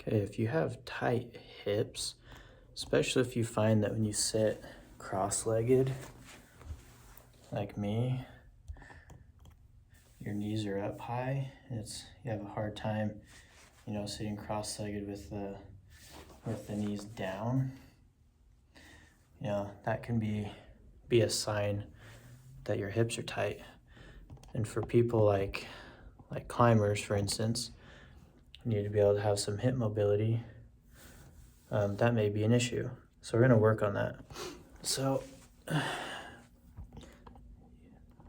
Okay, if you have tight hips, especially if you find that when you sit cross-legged, like me, your knees are up high, and you have a hard time, sitting cross-legged with the knees down. That can be a sign that your hips are tight. And for people like climbers, for instance, you need to be able to have some hip mobility. That may be an issue. So we're gonna work on that. So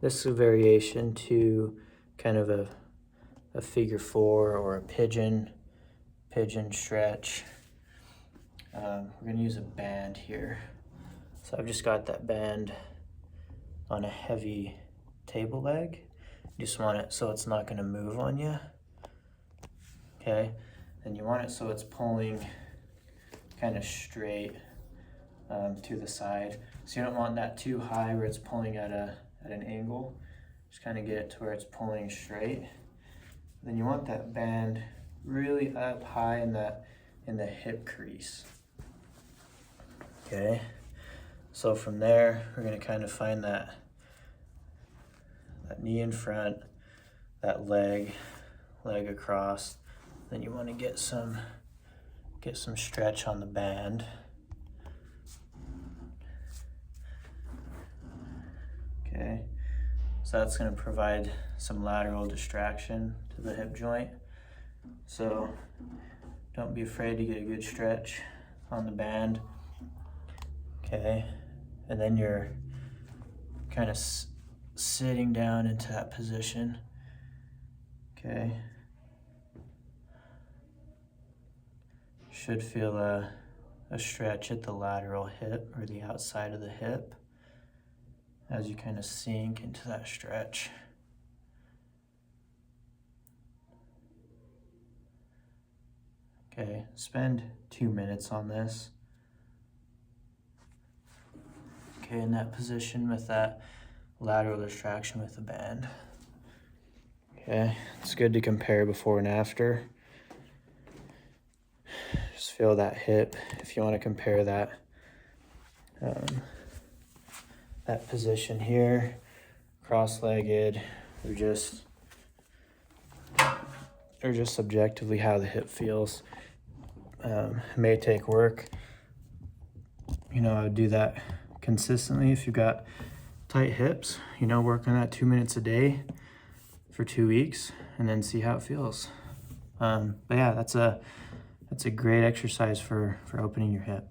this is a variation to kind of a figure four or a pigeon stretch. We're gonna use a band here. So I've just got that band on a heavy table leg. You just want it so it's not gonna move on you. Okay, and you want it so it's pulling kind of straight to the side. So you don't want that too high where it's pulling at an angle. Just kind of get it to where it's pulling straight. Then you want that band really up high in the hip crease. Okay, so from there we're gonna kind of find that knee in front, that leg across. Then you want to get some stretch on the band. Okay, so that's going to provide some lateral distraction to the hip joint. So don't be afraid to get a good stretch on the band. Okay, and then you're kind of sitting down into that position. Okay, should feel a stretch at the lateral hip or the outside of the hip as you kind of sink into that stretch. Okay, spend 2 minutes on this. Okay, in that position with that lateral distraction with the band. Okay, it's good to compare before and after. Just feel that hip. If you want to compare that that position here, cross-legged, or just subjectively how the hip feels. It may take work. I would do that consistently if you've got tight hips. Work on that 2 minutes a day for 2 weeks, and then see how it feels. But yeah, that's a great exercise for opening your hip.